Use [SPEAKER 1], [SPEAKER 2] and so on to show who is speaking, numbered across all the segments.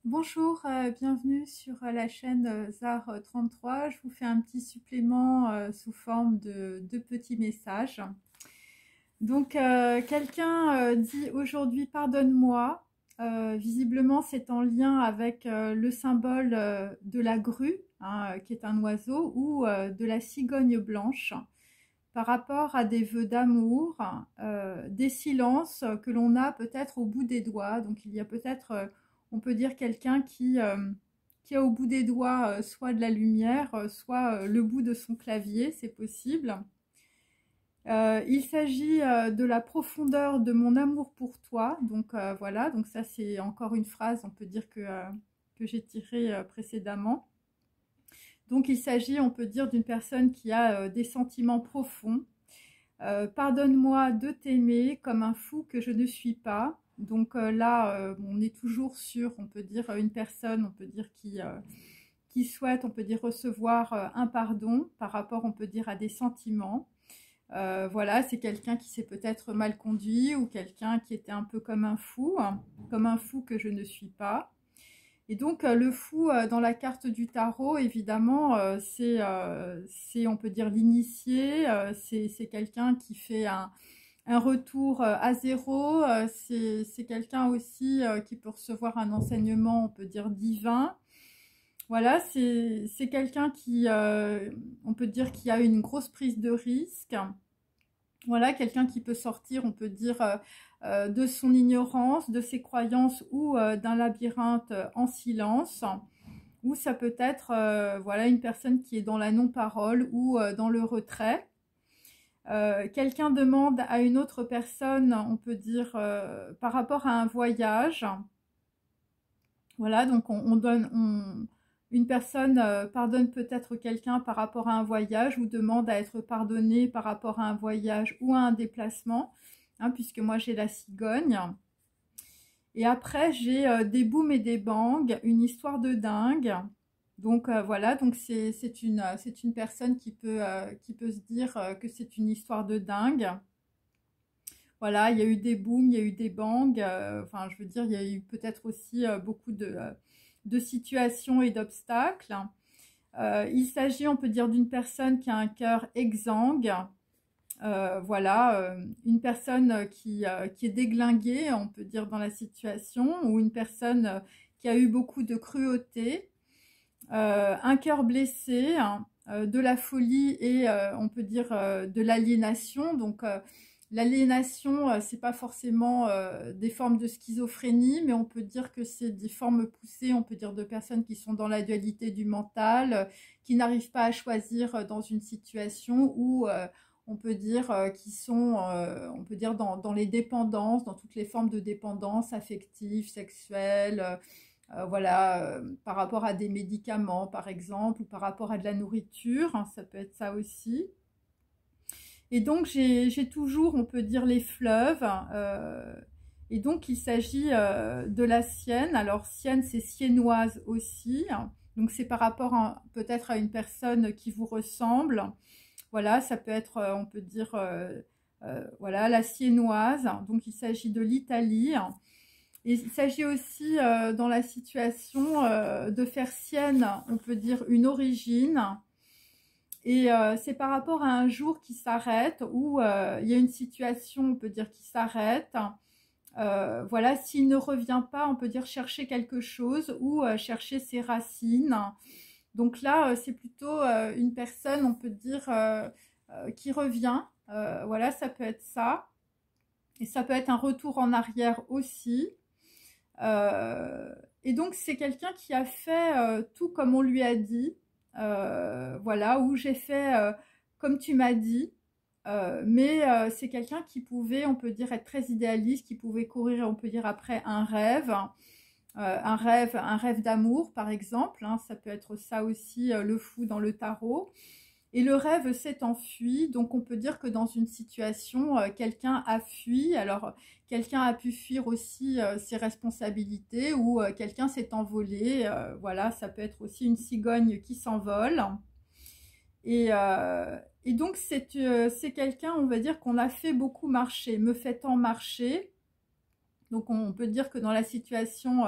[SPEAKER 1] Bonjour, bienvenue sur la chaîne ZAR 33. Je vous fais un petit supplément sous forme de petits messages. Donc, quelqu'un dit aujourd'hui pardonne-moi. Visiblement, c'est en lien avec le symbole de la grue, hein, qui est un oiseau, ou de la cigogne blanche, par rapport à des vœux d'amour, des silences que l'on a peut-être au bout des doigts. Donc, il y a peut-être, on peut dire, quelqu'un qui a au bout des doigts soit de la lumière, soit le bout de son clavier, c'est possible. Il s'agit de la profondeur de mon amour pour toi. Donc voilà, donc ça c'est encore une phrase, on peut dire que j'ai tirée précédemment. Donc il s'agit, on peut dire, d'une personne qui a des sentiments profonds. Pardonne-moi de t'aimer comme un fou que je ne suis pas. Donc là, on est toujours sur, on peut dire, une personne, on peut dire, qui souhaite, on peut dire, recevoir un pardon par rapport, on peut dire, à des sentiments. Voilà, c'est quelqu'un qui s'est peut-être mal conduit ou quelqu'un qui était un peu comme un fou, hein, comme un fou que je ne suis pas. Et donc le fou dans la carte du tarot, évidemment, c'est on peut dire l'initié, c'est quelqu'un qui fait un retour à zéro, c'est quelqu'un aussi qui peut recevoir un enseignement, on peut dire divin. Voilà, c'est quelqu'un qui, on peut dire, qui a une grosse prise de risque. Voilà, quelqu'un qui peut sortir, on peut dire, de son ignorance, de ses croyances ou d'un labyrinthe en silence. Ou ça peut être, voilà, une personne qui est dans la non-parole ou dans le retrait. Quelqu'un demande à une autre personne, on peut dire, par rapport à un voyage. Voilà, donc une personne pardonne peut-être quelqu'un par rapport à un voyage ou demande à être pardonnée par rapport à un voyage ou à un déplacement, hein, puisque moi j'ai la cigogne. Et après j'ai des booms et des bangs, une histoire de dingue. Donc voilà, donc c'est une personne qui peut se dire que c'est une histoire de dingue. Voilà, il y a eu des booms, il y a eu des bangs. Enfin, je veux dire, il y a eu peut-être aussi beaucoup de situations et d'obstacles. Il s'agit, on peut dire, d'une personne qui a un cœur exsangue. Voilà, une personne qui est déglinguée, on peut dire, dans la situation, ou une personne qui a eu beaucoup de cruauté, un cœur blessé, hein, de la folie et on peut dire de l'aliénation. Donc l'aliénation, c'est pas forcément des formes de schizophrénie, mais on peut dire que c'est des formes poussées, on peut dire de personnes qui sont dans la dualité du mental, qui n'arrivent pas à choisir dans une situation ou on peut dire qui sont, on peut dire dans les dépendances, dans toutes les formes de dépendance affective, sexuelle, voilà, par rapport à des médicaments par exemple, ou par rapport à de la nourriture, hein, ça peut être ça aussi. Et donc j'ai toujours, on peut dire, les fleuves. Et donc il s'agit de la Sienne. Alors Sienne, c'est siennoise aussi. Donc c'est par rapport peut-être à une personne qui vous ressemble. Voilà, ça peut être, on peut dire, voilà, la siennoise. Donc il s'agit de l'Italie. Et il s'agit aussi dans la situation de faire sienne, on peut dire, une origine. Et c'est par rapport à un jour qui s'arrête, où il y a une situation, on peut dire, qui s'arrête. Voilà, s'il ne revient pas, on peut dire chercher quelque chose ou chercher ses racines. Donc là, c'est plutôt une personne, on peut dire, qui revient. Voilà, ça peut être ça. Et ça peut être un retour en arrière aussi. Et donc c'est quelqu'un qui a fait tout comme on lui a dit, voilà, où j'ai fait comme tu m'as dit, mais c'est quelqu'un qui pouvait, on peut dire, être très idéaliste, qui pouvait courir, on peut dire, après un rêve d'amour par exemple, hein, ça peut être ça aussi, le fou dans le tarot. Et le rêve s'est enfui, donc on peut dire que dans une situation, quelqu'un a fui. Alors, quelqu'un a pu fuir aussi ses responsabilités ou quelqu'un s'est envolé. Voilà, ça peut être aussi une cigogne qui s'envole. Et, euh, et donc, c'est quelqu'un, on va dire, qu'on a fait beaucoup marcher, me fait tant marcher. Donc, on peut dire que dans la situation,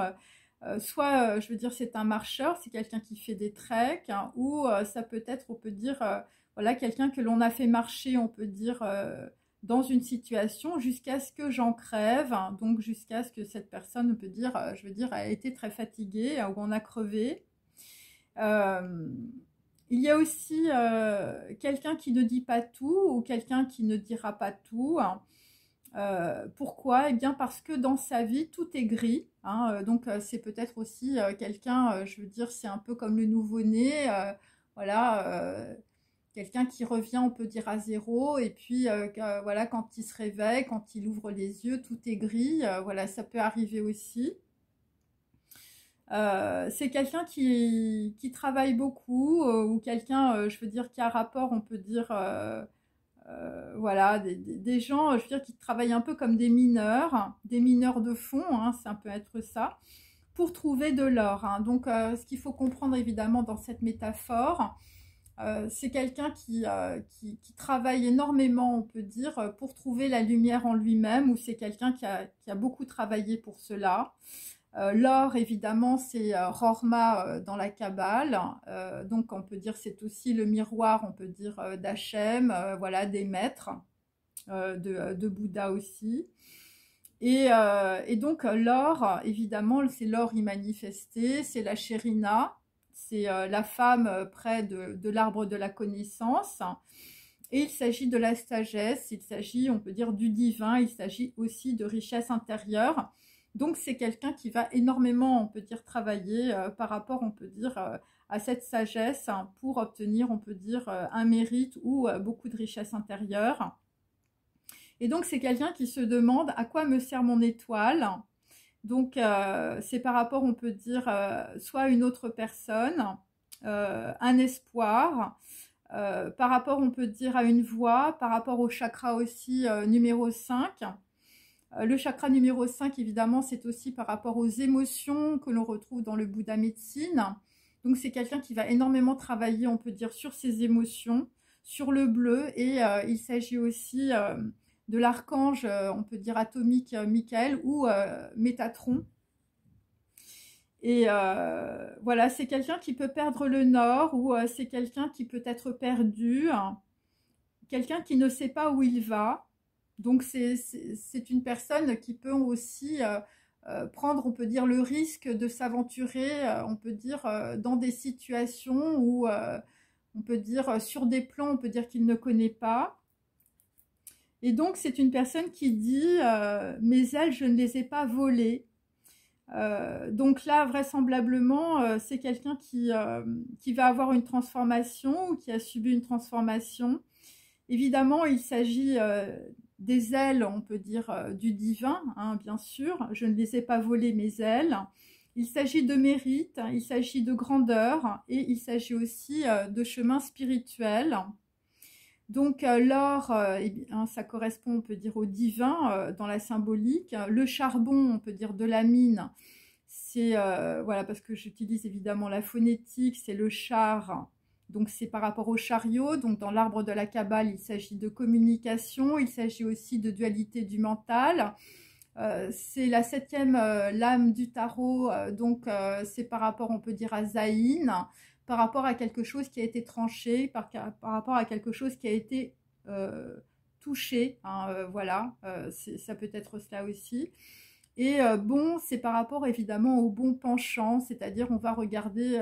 [SPEAKER 1] soit, je veux dire, c'est un marcheur, c'est quelqu'un qui fait des treks, hein, ou ça peut être, on peut dire, voilà, quelqu'un que l'on a fait marcher, on peut dire, dans une situation jusqu'à ce que j'en crève, hein, donc jusqu'à ce que cette personne, on peut dire, je veux dire, a été très fatiguée, ou on a crevé. Il y a aussi quelqu'un qui ne dit pas tout ou quelqu'un qui ne dira pas tout. Hein. Pourquoi? Eh bien parce que dans sa vie, tout est gris. Hein, donc c'est peut-être aussi quelqu'un, je veux dire, c'est un peu comme le nouveau-né. Voilà, quelqu'un qui revient, on peut dire, à zéro. Et puis, voilà, quand il se réveille, quand il ouvre les yeux, tout est gris. Voilà, ça peut arriver aussi. C'est quelqu'un qui travaille beaucoup ou quelqu'un, je veux dire, qui a rapport, on peut dire, voilà, des gens, je veux dire, qui travaillent un peu comme des mineurs de fond, hein, ça peut être ça, pour trouver de l'or. Hein. Donc, ce qu'il faut comprendre évidemment dans cette métaphore, c'est quelqu'un qui travaille énormément, on peut dire, pour trouver la lumière en lui-même, ou c'est quelqu'un qui a beaucoup travaillé pour cela. L'or, évidemment, c'est Rorma dans la Kabbale. Donc, on peut dire c'est aussi le miroir, on peut dire, d'Hachem, voilà, des maîtres, de Bouddha aussi. Et donc, l'or, évidemment, c'est l'or immanifesté, c'est la Shérina, c'est la femme près de l'arbre de la connaissance. Et il s'agit de la sagesse, il s'agit, on peut dire, du divin, il s'agit aussi de richesse intérieure. Donc, c'est quelqu'un qui va énormément, on peut dire, travailler par rapport, on peut dire, à cette sagesse, hein, pour obtenir, on peut dire, un mérite ou beaucoup de richesse intérieure. Et donc, c'est quelqu'un qui se demande à quoi me sert mon étoile. Donc, c'est par rapport, on peut dire, soit à une autre personne, un espoir, par rapport, on peut dire, à une voie, par rapport au chakra aussi numéro 5. Le chakra numéro 5, évidemment, c'est aussi par rapport aux émotions que l'on retrouve dans le Bouddha médecine. Donc, c'est quelqu'un qui va énormément travailler, on peut dire, sur ses émotions, sur le bleu. Et il s'agit aussi de l'archange, on peut dire, atomique Michael ou Métatron. Et voilà, c'est quelqu'un qui peut perdre le nord ou c'est quelqu'un qui peut être perdu, hein, quelqu'un qui ne sait pas où il va. Donc, c'est une personne qui peut aussi prendre, on peut dire, le risque de s'aventurer, on peut dire, dans des situations où, on peut dire, sur des plans, on peut dire qu'il ne connaît pas. Et donc, c'est une personne qui dit mes ailes, je ne les ai pas volées. Donc là, vraisemblablement, c'est quelqu'un qui va avoir une transformation ou qui a subi une transformation. Évidemment, il s'agit des ailes, on peut dire, du divin, hein, bien sûr. Je ne les ai pas volées, mes ailes. Il s'agit de mérite, il s'agit de grandeur et il s'agit aussi de chemin spirituel. Donc l'or, ça correspond, on peut dire, au divin dans la symbolique. Le charbon, on peut dire, de la mine, c'est, voilà, parce que j'utilise évidemment la phonétique, c'est le char. Donc c'est par rapport au chariot. Donc dans l'arbre de la Kabbale, il s'agit de communication, il s'agit aussi de dualité du mental. C'est la 7e lame du tarot, donc c'est par rapport, on peut dire, à Zayn, par rapport à quelque chose qui a été tranché, par rapport à quelque chose qui a été touché, hein, voilà, ça peut être cela aussi. Et bon, c'est par rapport évidemment au bon penchant, c'est-à-dire on va regarder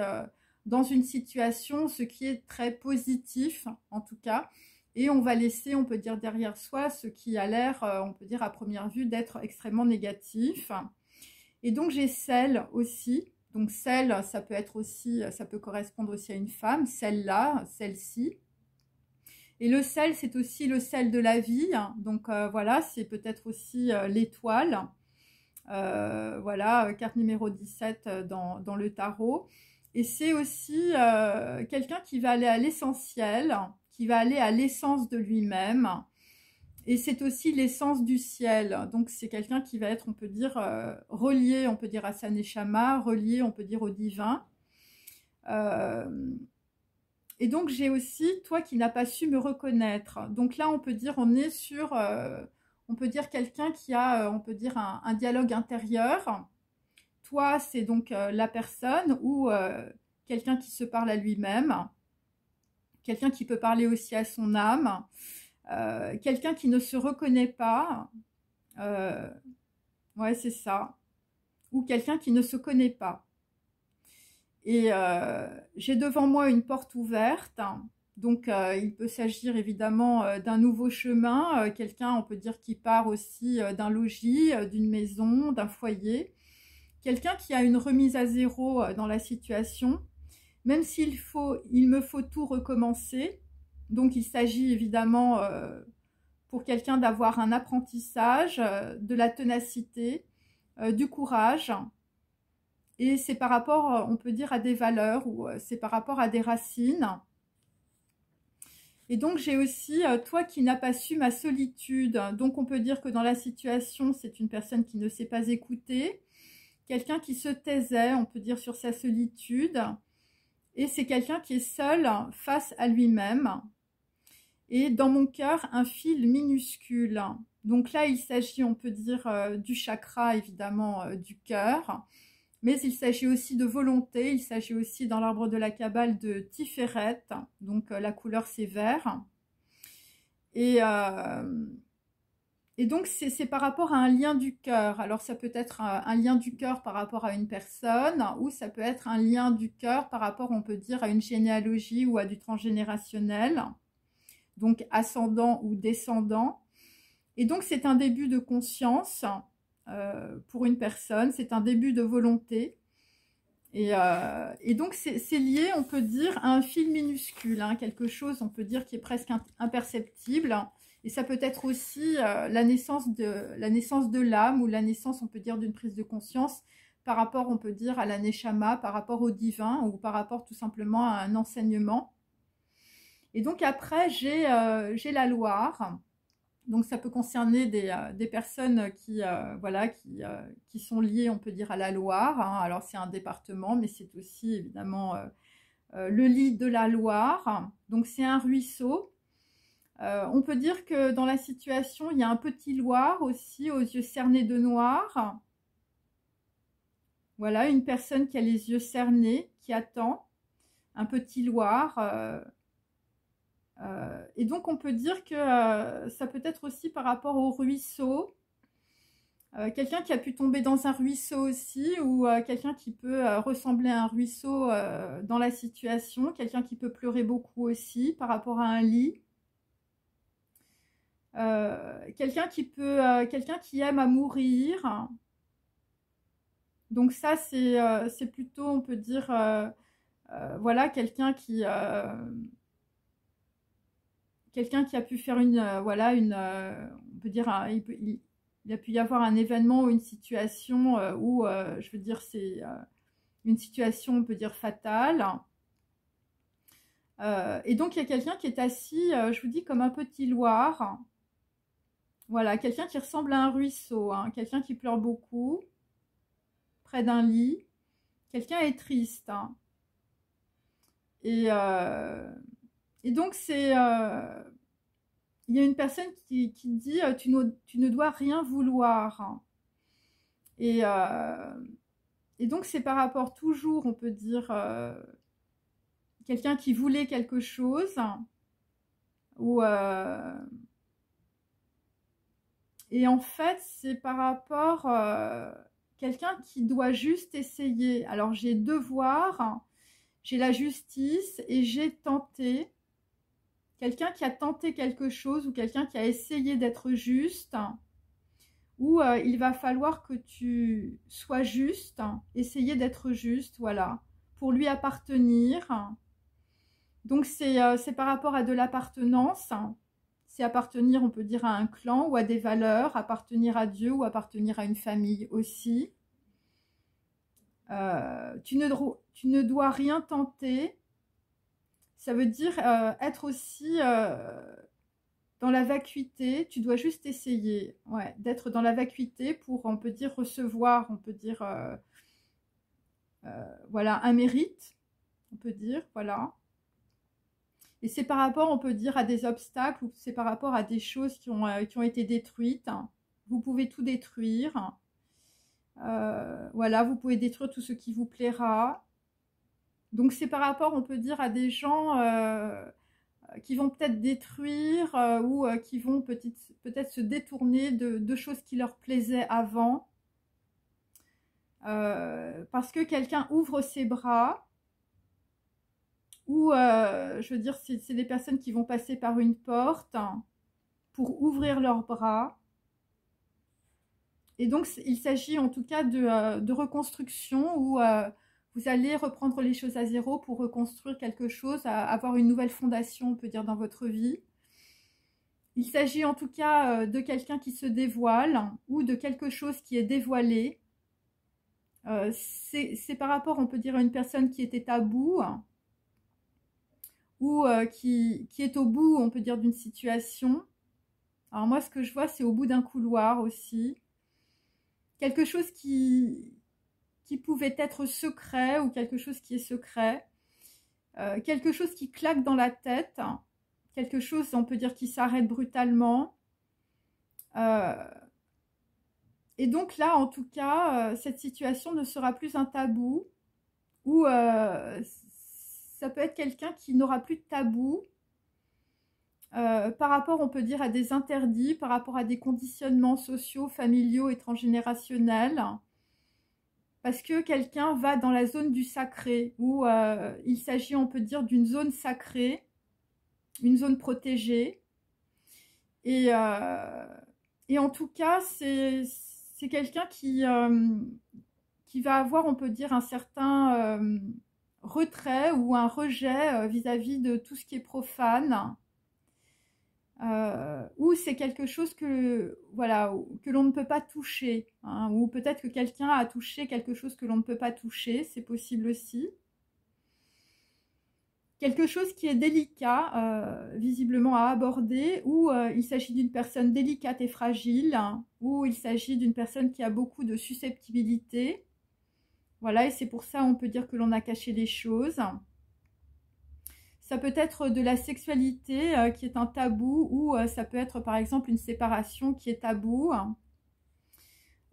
[SPEAKER 1] dans une situation ce qui est très positif, en tout cas, et on va laisser, on peut dire, derrière soi ce qui a l'air, on peut dire à première vue, d'être extrêmement négatif. Et donc j'ai celle aussi. Donc celle, ça peut être aussi, ça peut correspondre aussi à une femme, celle-là, celle-ci. Et le sel, c'est aussi le sel de la vie. Donc voilà, c'est peut-être aussi l'étoile. Voilà, carte numéro 17 dans le tarot. Et c'est aussi quelqu'un qui va aller à l'essentiel, qui va aller à l'essence de lui-même. Et c'est aussi l'essence du ciel. Donc c'est quelqu'un qui va être, on peut dire, relié, on peut dire, à sa neshama, relié, on peut dire, au divin. Et donc j'ai aussi toi qui n'as pas su me reconnaître. Donc là on peut dire, on est sur, on peut dire quelqu'un qui a, on peut dire, un dialogue intérieur, toi, c'est donc la personne ou quelqu'un qui se parle à lui-même, quelqu'un qui peut parler aussi à son âme, quelqu'un qui ne se reconnaît pas, ouais, c'est ça, ou quelqu'un qui ne se connaît pas. Et j'ai devant moi une porte ouverte, donc il peut s'agir évidemment d'un nouveau chemin, quelqu'un, on peut dire, qui part aussi d'un logis, d'une maison, d'un foyer, quelqu'un qui a une remise à zéro dans la situation, même il me faut tout recommencer. Donc il s'agit évidemment pour quelqu'un d'avoir un apprentissage, de la ténacité, du courage. Et c'est par rapport, on peut dire, à des valeurs ou c'est par rapport à des racines. Et donc j'ai aussi toi qui n'as pas su ma solitude. Donc on peut dire que dans la situation, c'est une personne qui ne s'est pas écoutée, quelqu'un qui se taisait, on peut dire, sur sa solitude. Et c'est quelqu'un qui est seul face à lui-même. Et dans mon cœur, un fil minuscule. Donc là, il s'agit, on peut dire, du chakra, évidemment, du cœur. Mais il s'agit aussi de volonté, il s'agit aussi dans l'arbre de la Kabbale de Tiferet, donc la couleur c'est vert. Et donc c'est par rapport à un lien du cœur. Alors ça peut être un lien du cœur par rapport à une personne, ou ça peut être un lien du cœur par rapport, on peut dire, à une généalogie ou à du transgénérationnel, donc ascendant ou descendant. Et donc c'est un début de conscience. Pour une personne, c'est un début de volonté. Et donc, c'est lié, on peut dire, à un fil minuscule, hein, quelque chose, on peut dire, qui est presque imperceptible. Et ça peut être aussi la naissance de l'âme ou la naissance, on peut dire, d'une prise de conscience par rapport, on peut dire, à la Neshama, par rapport au divin ou par rapport tout simplement à un enseignement. Et donc, après, j'ai la Loire. Donc ça peut concerner des personnes voilà, qui sont liées, on peut dire, à la Loire, hein. Alors c'est un département, mais c'est aussi évidemment le lit de la Loire. Donc c'est un ruisseau. On peut dire que dans la situation, il y a un petit Loir aussi, aux yeux cernés de noir. Voilà, une personne qui a les yeux cernés, qui attend. Un petit Loir. Et donc on peut dire que ça peut être aussi par rapport au ruisseau, quelqu'un qui a pu tomber dans un ruisseau aussi, ou quelqu'un qui peut ressembler à un ruisseau dans la situation, quelqu'un qui peut pleurer beaucoup aussi par rapport à un lit, quelqu'un qui aime à mourir. Donc ça c'est plutôt, on peut dire, voilà, quelqu'un qui a pu faire voilà, on peut dire, il a pu y avoir un événement ou une situation où, je veux dire, c'est une situation, on peut dire, fatale. Et donc, il y a quelqu'un qui est assis, je vous dis, comme un petit Loir. Voilà, quelqu'un qui ressemble à un ruisseau, hein, quelqu'un qui pleure beaucoup, près d'un lit. Quelqu'un est triste. Hein. Et donc, il y a une personne qui dit tu ne dois rien vouloir. Et donc, c'est par rapport toujours, on peut dire, quelqu'un qui voulait quelque chose. Ou, et en fait, c'est par rapport quelqu'un qui doit juste essayer. Alors, j'ai devoir, j'ai la justice et j'ai tenté. Quelqu'un qui a tenté quelque chose ou quelqu'un qui a essayé d'être juste, ou il va falloir que tu sois juste, essayer d'être juste, voilà, pour lui appartenir. Donc c'est par rapport à de l'appartenance, c'est appartenir, on peut dire, à un clan ou à des valeurs, appartenir à Dieu ou appartenir à une famille aussi. Tu ne dois rien tenter. Ça veut dire être aussi dans la vacuité. Tu dois juste essayer, ouais, d'être dans la vacuité pour, on peut dire, recevoir, on peut dire, voilà, un mérite, on peut dire, voilà. Et c'est par rapport, on peut dire, à des obstacles ou c'est par rapport à des choses qui ont été détruites. Vous pouvez tout détruire. Voilà, vous pouvez détruire tout ce qui vous plaira. Donc c'est par rapport, on peut dire, à des gens qui vont peut-être détruire ou qui vont peut-être se détourner de choses qui leur plaisaient avant. Parce que quelqu'un ouvre ses bras, ou je veux dire, c'est des personnes qui vont passer par une porte pour ouvrir leurs bras. Et donc, il s'agit en tout cas de reconstruction où vous allez reprendre les choses à zéro pour reconstruire quelque chose, avoir une nouvelle fondation, on peut dire, dans votre vie. Il s'agit en tout cas de quelqu'un qui se dévoile ou de quelque chose qui est dévoilé. C'est par rapport, on peut dire, à une personne qui était à bout ou qui est au bout, on peut dire, d'une situation. Alors moi, ce que je vois, c'est au bout d'un couloir aussi. Quelque chose qui pouvait être secret ou quelque chose qui est secret. Quelque chose qui claque dans la tête. Quelque chose, on peut dire, qui s'arrête brutalement. Et donc là, en tout cas, cette situation ne sera plus un tabou. Ou ça peut être quelqu'un qui n'aura plus de tabou. Par rapport, on peut dire, à des interdits, par rapport à des conditionnements sociaux, familiaux et transgénérationnels, parce que quelqu'un va dans la zone du sacré, où il s'agit, on peut dire, d'une zone sacrée, une zone protégée, et en tout cas, c'est quelqu'un qui va avoir, on peut dire, un certain retrait ou un rejet vis-à-vis de tout ce qui est profane, ou c'est quelque chose que voilà, que l'on ne peut pas toucher, hein, ou peut-être que quelqu'un a touché quelque chose que l'on ne peut pas toucher, c'est possible aussi. Quelque chose qui est délicat, visiblement à aborder, ou il s'agit d'une personne délicate et fragile, hein, ou il s'agit d'une personne qui a beaucoup de susceptibilité. Voilà, et c'est pour ça on peut dire que l'on a caché les choses. Ça peut être de la sexualité qui est un tabou, ou ça peut être par exemple une séparation qui est tabou.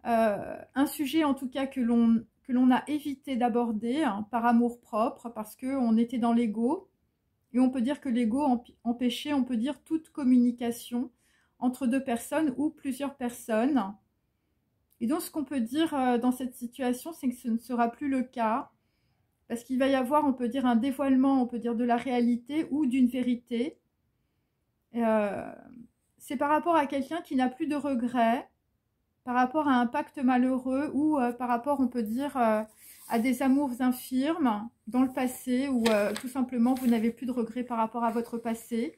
[SPEAKER 1] Un sujet en tout cas que l'on a évité d'aborder hein, par amour propre, parce qu'on était dans l'ego. Et on peut dire que l'ego empêchait, on peut dire, toute communication entre deux personnes ou plusieurs personnes. Et donc ce qu'on peut dire dans cette situation, c'est que ce ne sera plus le cas. Parce qu'il va y avoir, on peut dire, un dévoilement, on peut dire, de la réalité ou d'une vérité. C'est par rapport à quelqu'un qui n'a plus de regrets, par rapport à un pacte malheureux ou par rapport, on peut dire, à des amours infirmes dans le passé ou tout simplement, vous n'avez plus de regrets par rapport à votre passé.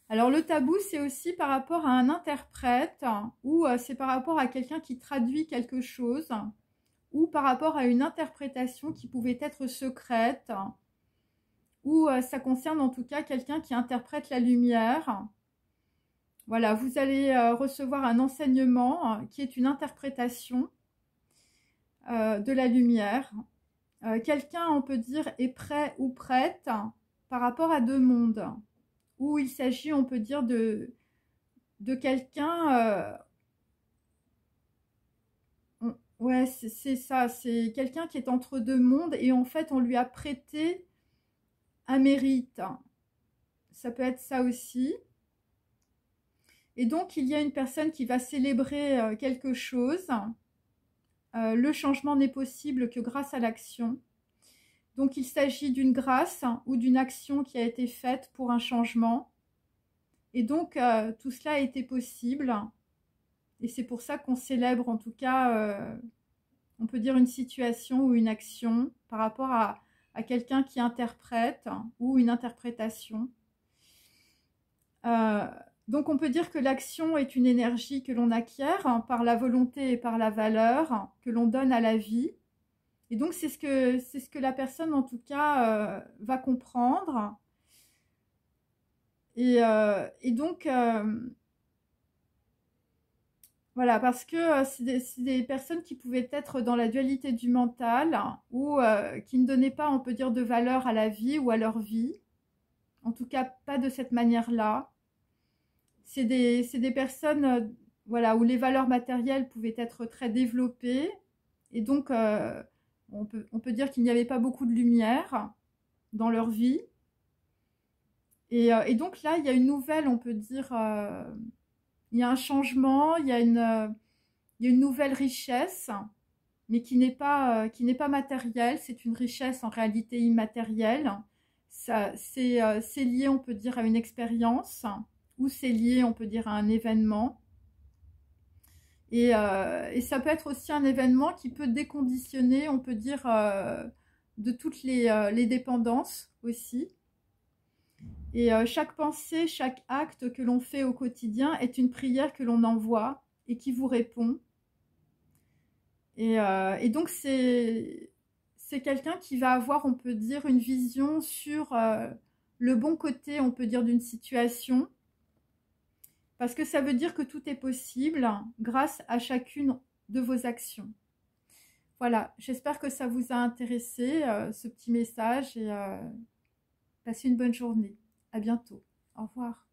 [SPEAKER 1] Alors, le tabou, c'est aussi par rapport à un interprète ou c'est par rapport à quelqu'un qui traduit quelque chose ou par rapport à une interprétation qui pouvait être secrète, ou ça concerne en tout cas quelqu'un qui interprète la lumière. Voilà, vous allez recevoir un enseignement qui est une interprétation de la lumière. Quelqu'un, on peut dire, est prêt ou prête par rapport à deux mondes, où il s'agit, on peut dire, de quelqu'un... Ouais, c'est ça, c'est quelqu'un qui est entre deux mondes et en fait, on lui a prêté un mérite. Ça peut être ça aussi. Et donc, il y a une personne qui va célébrer quelque chose. Le changement n'est possible que grâce à l'action. Donc, il s'agit d'une grâce ou d'une action qui a été faite pour un changement. Et donc, tout cela a été possible. Et c'est pour ça qu'on célèbre, en tout cas, on peut dire une situation ou une action par rapport à quelqu'un qui interprète ou une interprétation. Donc, on peut dire que l'action est une énergie que l'on acquiert par la volonté et par la valeur que l'on donne à la vie. Et donc, c'est ce que la personne, en tout cas, va comprendre. Et donc... voilà, parce que c'est des personnes qui pouvaient être dans la dualité du mental ou qui ne donnaient pas, on peut dire, de valeur à la vie ou à leur vie. En tout cas, pas de cette manière-là. C'est des personnes voilà, où les valeurs matérielles pouvaient être très développées. Et donc, on peut dire qu'il n'y avait pas beaucoup de lumière dans leur vie. Et donc là, il y a une nouvelle, on peut dire, il y a un changement, il y a une nouvelle richesse, mais qui n'est pas matérielle, c'est une richesse en réalité immatérielle. C'est lié, on peut dire, à une expérience, ou c'est lié, on peut dire, à un événement. Et ça peut être aussi un événement qui peut déconditionner, on peut dire, de toutes les dépendances aussi. Et chaque pensée, chaque acte que l'on fait au quotidien est une prière que l'on envoie et qui vous répond. Et donc c'est quelqu'un qui va avoir, on peut dire, une vision sur le bon côté, on peut dire, d'une situation. Parce que ça veut dire que tout est possible grâce à chacune de vos actions. Voilà, j'espère que ça vous a intéressé, ce petit message, et passez une bonne journée. À bientôt. Au revoir.